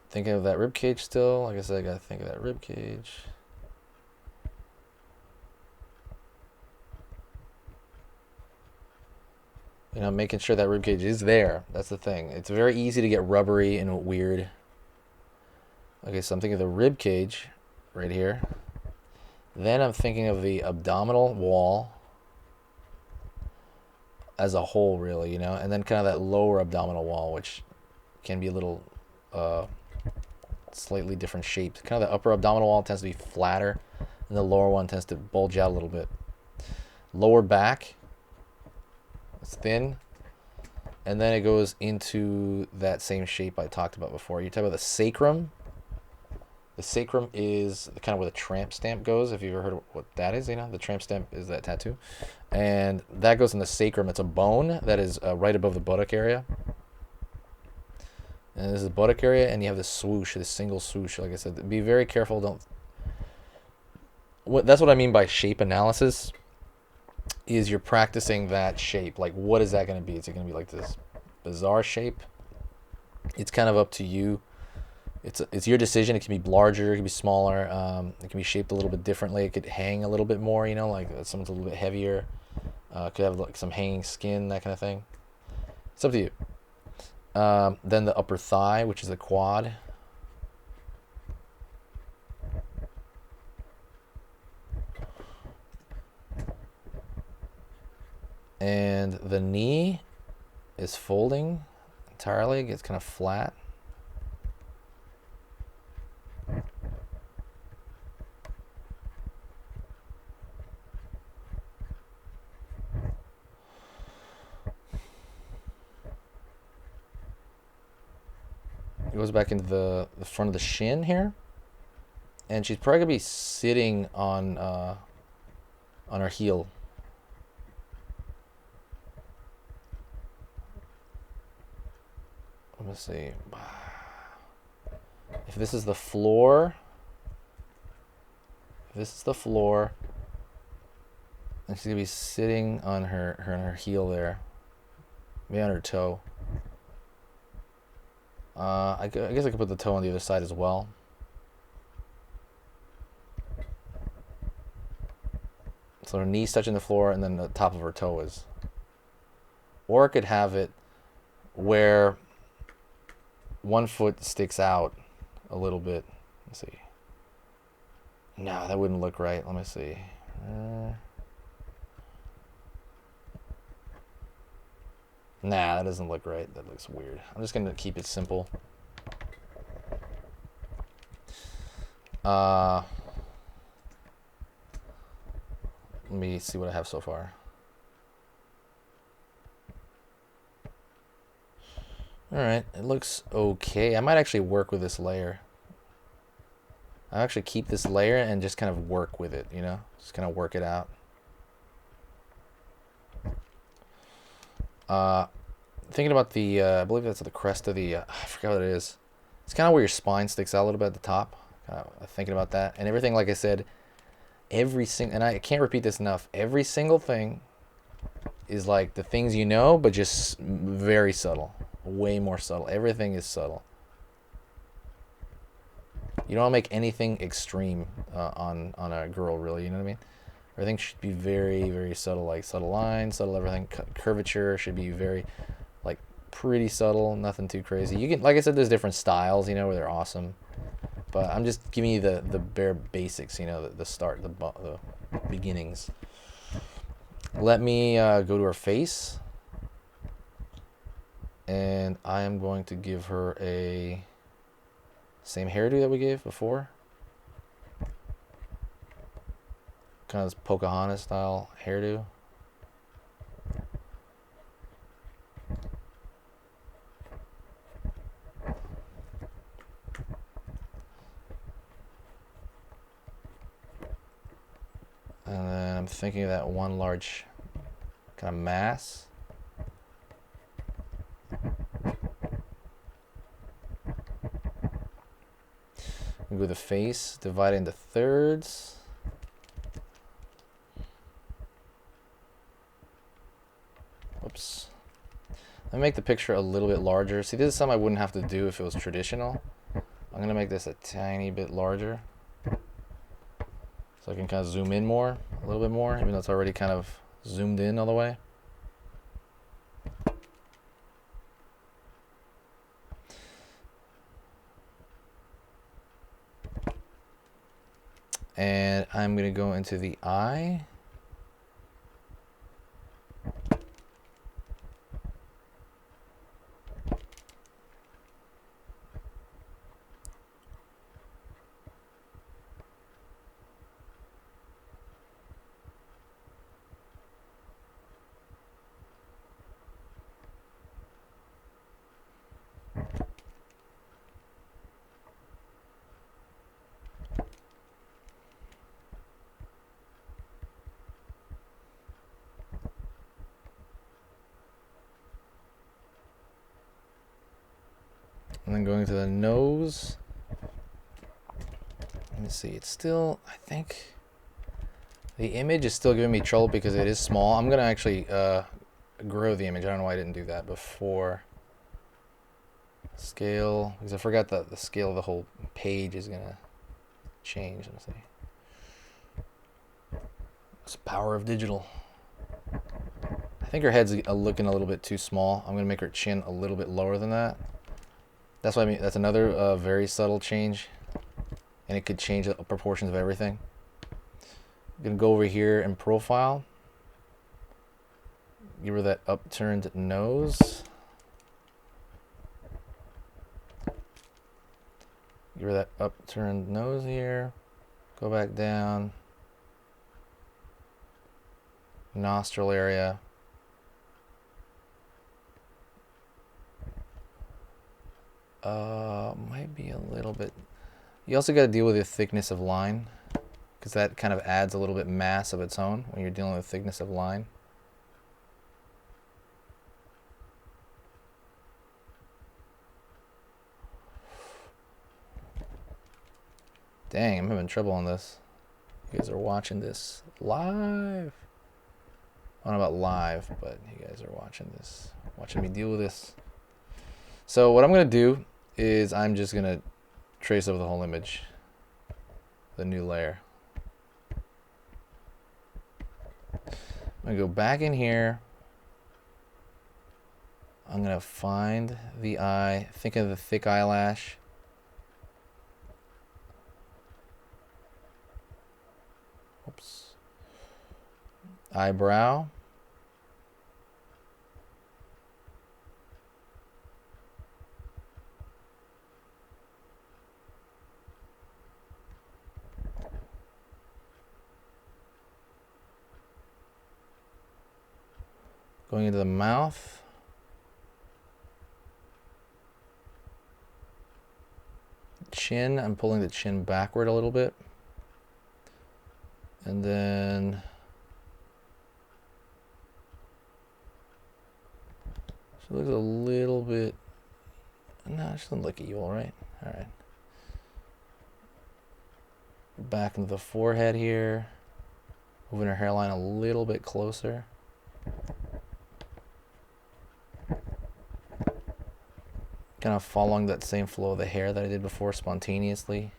Thinking of that rib cage still. Like I said, I gotta think of that rib cage. You know, making sure that rib cage is there. That's the thing. It's very easy to get rubbery and weird. Okay, so I'm thinking of the rib cage right here. Then I'm thinking of the abdominal wall as a whole, really, you know, and then kind of that lower abdominal wall, which can be a little slightly different shaped. Kind of the upper abdominal wall tends to be flatter, and the lower one tends to bulge out a little bit. Lower back, it's thin, and then it goes into that same shape I talked about before. You talk about the sacrum. The sacrum is kind of where the tramp stamp goes, if you've ever heard of what that is. You know, the tramp stamp is that tattoo. And that goes in the sacrum. It's a bone that is right above the buttock area. And this is the buttock area, and you have this swoosh, this single swoosh. Like I said, be very careful. That's what I mean by shape analysis, is you're practicing that shape. Like, what is that going to be? Is it going to be like this bizarre shape? It's kind of up to you. It's your decision. It can be larger, it can be smaller, it can be shaped a little bit differently. It could hang a little bit more, you know, like someone's a little bit heavier. Could have like some hanging skin, that kind of thing. It's up to you. Then the upper thigh, which is the quad. And the knee is folding entirely. It gets kind of flat. goes back into the front of the shin here, and she's probably gonna be sitting on her heel. Let me see. If this is the floor, and she's gonna be sitting on her heel there, maybe on her toe. I guess I could put the toe on the other side as well. So her knee's touching the floor, and then the top of her toe is. Or I could have it where one foot sticks out a little bit. Let's see. No, that wouldn't look right. Let me see. Nah, that doesn't look right. That looks weird. I'm just gonna keep it simple. Let me see what I have so far. Alright, it looks okay. I might actually work with this layer. I'll actually keep this layer and just kind of work with it, you know? Just kind of work it out. Thinking about the, I believe that's the crest of the, I forgot what it is. It's kind of where your spine sticks out a little bit at the top. Thinking about that. And everything, like I said, and I can't repeat this enough, every single thing is like the things you know, but just very subtle. Way more subtle. Everything is subtle. You don't want to make anything extreme on a girl, really. You know what I mean? Everything should be very, very subtle, like subtle lines, subtle everything. Curvature should be very, like, pretty subtle. Nothing too crazy. You can, like I said, there's different styles, you know, where they're awesome. But I'm just giving you the bare basics, you know, the start, the beginnings. Let me go to her face. And I am going to give her a same hairdo that we gave before. Kind of this Pocahontas style hairdo. And then I'm thinking of that one large kind of mass. We go with the face, divide it into thirds. Oops. Let me make the picture a little bit larger. See, this is something I wouldn't have to do if it was traditional. I'm going to make this a tiny bit larger, so I can kind of zoom in more, a little bit more, even though it's already kind of zoomed in all the way. And I'm going to go into the eye. And then going to the nose. Let me see, it's still, I think, the image is still giving me trouble because it is small. I'm going to actually grow the image. I don't know why I didn't do that before. Scale, because I forgot that the scale of the whole page is going to change. Let me see. It's the power of digital. I think her head's looking a little bit too small. I'm going to make her chin a little bit lower than that. That's what I mean. That's another very subtle change, and it could change the proportions of everything. I'm gonna go over here and profile. Give her that upturned nose. Give her that upturned nose here. Go back down. Nostril area. Might be a little bit. You also got to deal with the thickness of line, because that kind of adds a little bit mass of its own when you're dealing with thickness of line. Dang, I'm having trouble on this. You guys are watching this live. I don't know about live, but you guys are watching this, watching me deal with this. So what I'm going to do is I'm just going to trace over the whole image, the new layer. I'm going to go back in here. I'm going to find the eye. Think of the thick eyelash. Oops. Eyebrow. Going into the mouth. Chin, I'm pulling the chin backward a little bit. And then she looks a little bit, no, she doesn't look evil, right? All right. Back into the forehead here. Moving her hairline a little bit closer. Kind of following that same flow of the hair that I did before spontaneously.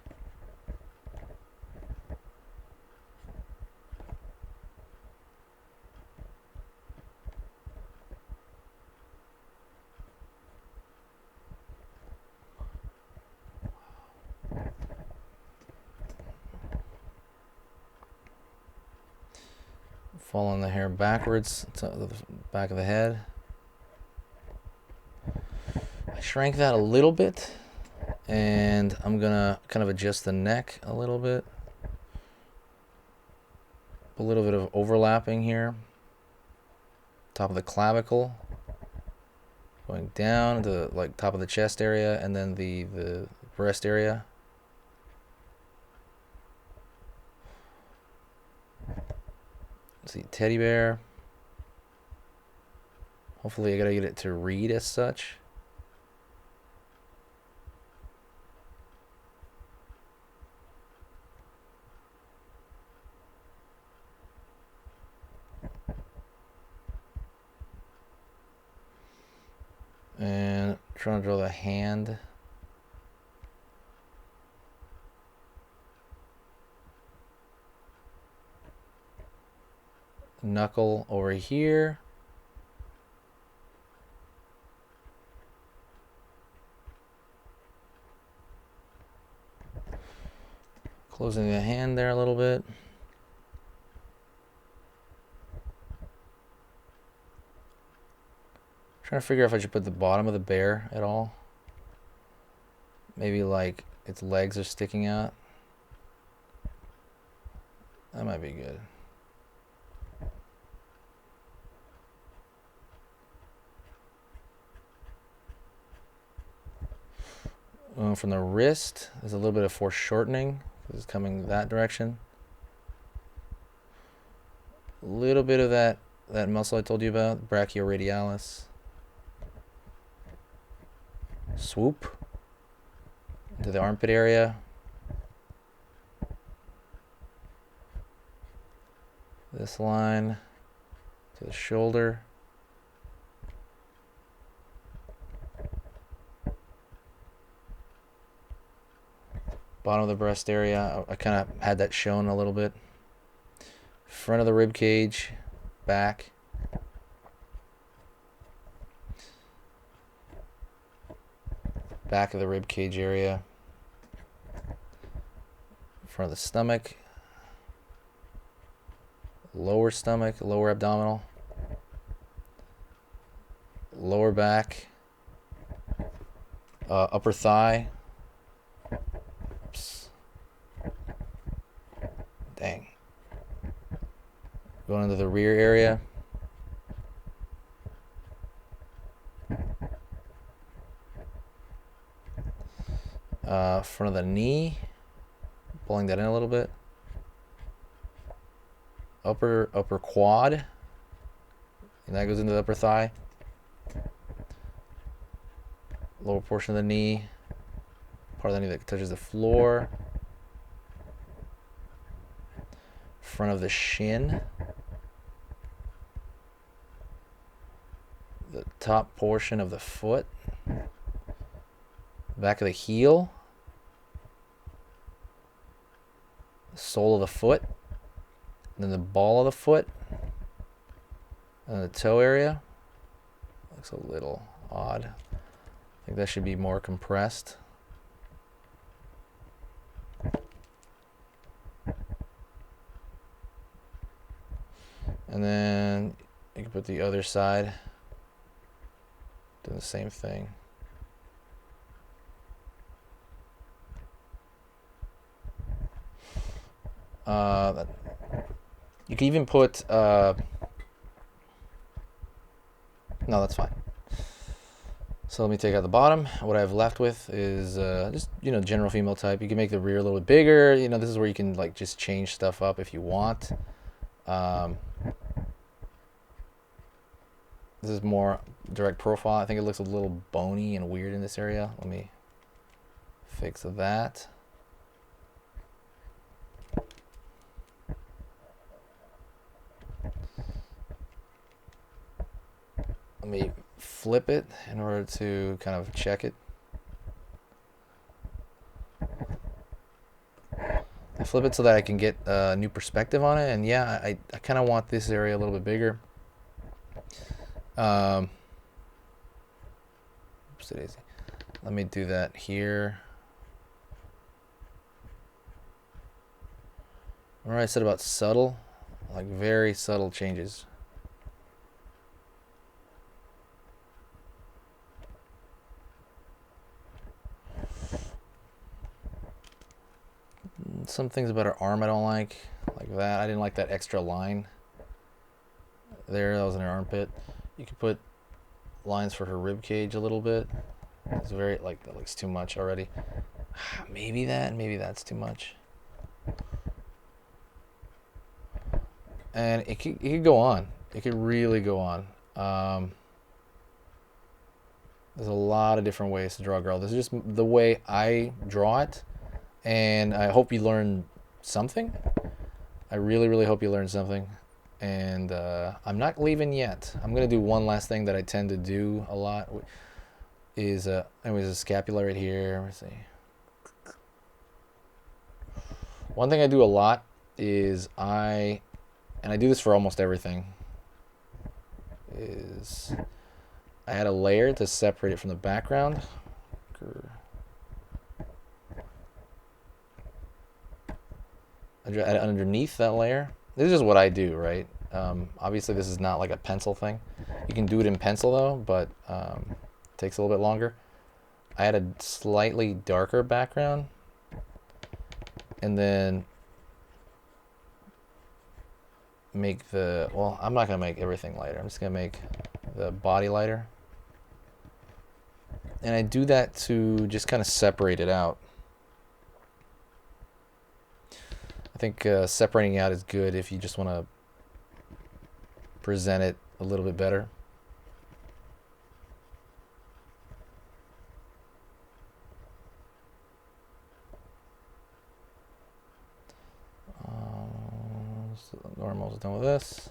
Following the hair backwards to the back of the head. I shrank that a little bit, and I'm gonna kind of adjust the neck a little bit. A little bit of overlapping here. Top of the clavicle. Going down to like top of the chest area, and then the breast area. Let's see, teddy bear. Hopefully I gotta get it to read as such. And trying to draw the hand. Knuckle over here. Closing the hand there a little bit. Trying to figure out if I should put the bottom of the bear at all. Maybe like its legs are sticking out. That might be good. From the wrist, there's a little bit of foreshortening. This is coming that direction. A little bit of that muscle I told you about, brachioradialis. Swoop into the armpit area. This line to the shoulder. Bottom of the breast area, I kind of had that shown a little bit. Front of the rib cage, back. Back of the rib cage area. Front of the stomach. Lower stomach, lower abdominal. Lower back. Upper thigh. Oops. Dang. Going into the rear area. Front of the knee, pulling that in a little bit. Upper quad, and that goes into the upper thigh. Lower portion of the knee, part of the knee that touches the floor. Front of the shin. The top portion of the foot. Back of the heel. The sole of the foot. Then the ball of the foot. And the toe area. Looks a little odd. I think that should be more compressed. And then you can put the other side, do the same thing. You can even put, no, that's fine. So let me take out the bottom. What I have left with is just, general female type. You can make the rear a little bit bigger. This is where you can like just change stuff up if you want. This is more direct profile. I think it looks a little bony and weird in this area. Let me fix that. Let me flip it in order to kind of check it. I flip it so that I can get a new perspective on it, and yeah, I kind of want this area a little bit bigger. Let me do that here. Remember I said about subtle, like very subtle changes. Some things about her arm I don't like that. I didn't like that extra line there. That was in her armpit. You could put lines for her rib cage a little bit. It's very, that looks too much already. Maybe that's too much. And it could go on. It could really go on. There's a lot of different ways to draw a girl. This is just the way I draw it. And I hope you learned something. I really, really hope you learned something. And I'm not leaving yet. I'm going to do one last thing that I tend to do a lot. Is anyways, a scapula right here. Let's see. One thing I do a lot is and I do this for almost everything, is I add a layer to separate it from the background. I add it underneath that layer. This is just what I do, right? Obviously, this is not like a pencil thing. You can do it in pencil though, but it takes a little bit longer. I add a slightly darker background, and then make I'm not gonna make everything lighter. I'm just gonna make the body lighter, and I do that to just kind of separate it out. I think separating out is good if you just want to present it a little bit better. So the normal's done with this.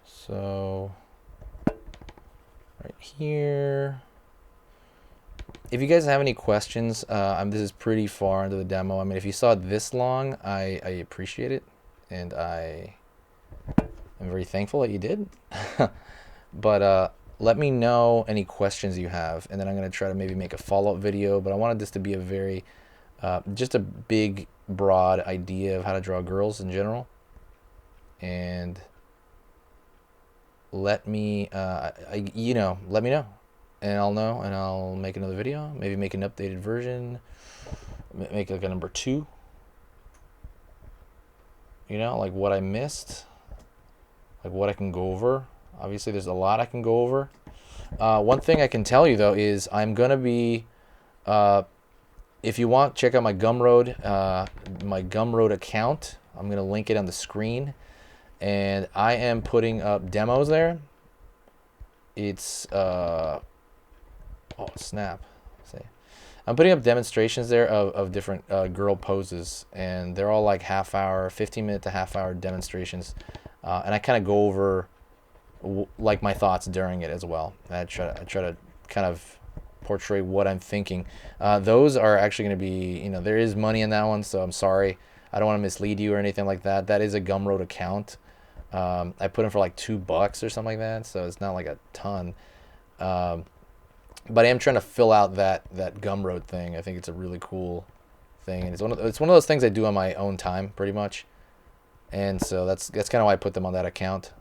So right here. If you guys have any questions, this is pretty far into the demo. I mean, if you saw it this long, I appreciate it, and I am very thankful that you did. But let me know any questions you have, and then I'm going to try to maybe make a follow-up video. But I wanted this to be a very, just a big, broad idea of how to draw girls in general. And let me, let me know. And I'll know, and I'll make another video. Maybe make an updated version. Make like a number 2. Like what I missed. Like what I can go over. Obviously, there's a lot I can go over. One thing I can tell you though is I'm gonna be, if you want, check out my Gumroad account. I'm gonna link it on the screen, and I am putting up demos there. It's oh snap, say. I'm putting up demonstrations there of different girl poses, and they're all like half hour, 15-minute to half hour demonstrations, and I kind of go over like my thoughts during it as well. I try to kind of portray what I'm thinking. Those are actually going to be, there is money in that one, so I'm sorry. I don't want to mislead you or anything like that. That is a Gumroad account. I put in for like $2 or something like that, so it's not like a ton. But I am trying to fill out that Gumroad thing. I think it's a really cool thing, and it's one of those things I do on my own time, pretty much. And so that's kind of why I put them on that account.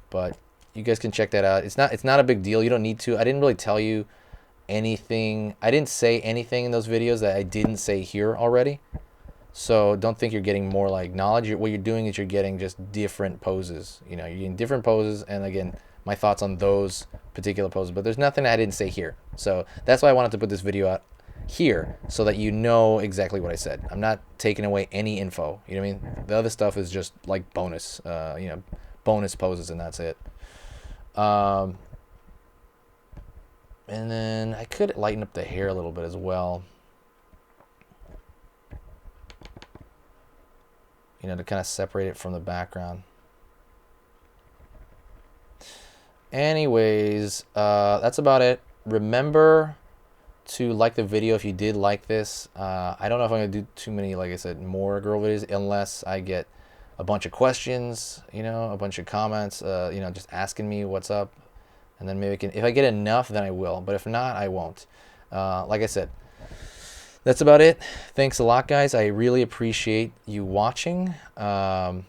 But you guys can check that out. It's not a big deal. You don't need to. I didn't really tell you anything. I didn't say anything in those videos that I didn't say here already. So don't think you're getting more like knowledge. What you're doing is you're getting just different poses. You're getting different poses, and again, my thoughts on those particular poses. But there's nothing I didn't say here. So that's why I wanted to put this video out here, so that you know exactly what I said. I'm not taking away any info. You know what I mean? The other stuff is just like bonus. Bonus poses, and that's it. And then I could lighten up the hair a little bit as well. To kind of separate it from the background. Anyways, that's about it. Remember to like the video if you did like this. I don't know if I'm going to do too many, like I said, more girl videos, unless I get a bunch of questions, a bunch of comments, just asking me what's up. And then maybe if I get enough, then I will. But if not, I won't. Like I said, that's about it. Thanks a lot, guys. I really appreciate you watching. And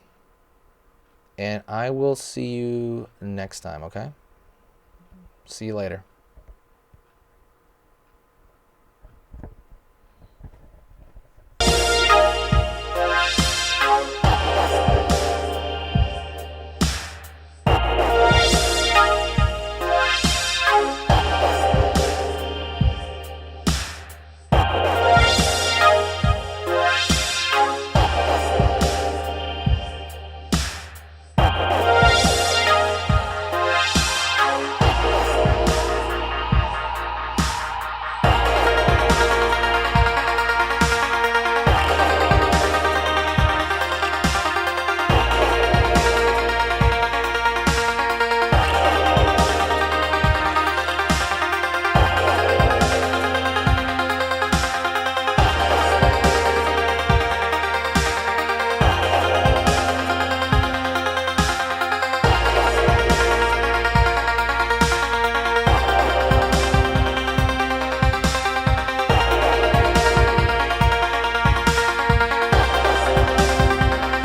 I will see you next time, okay? See you later.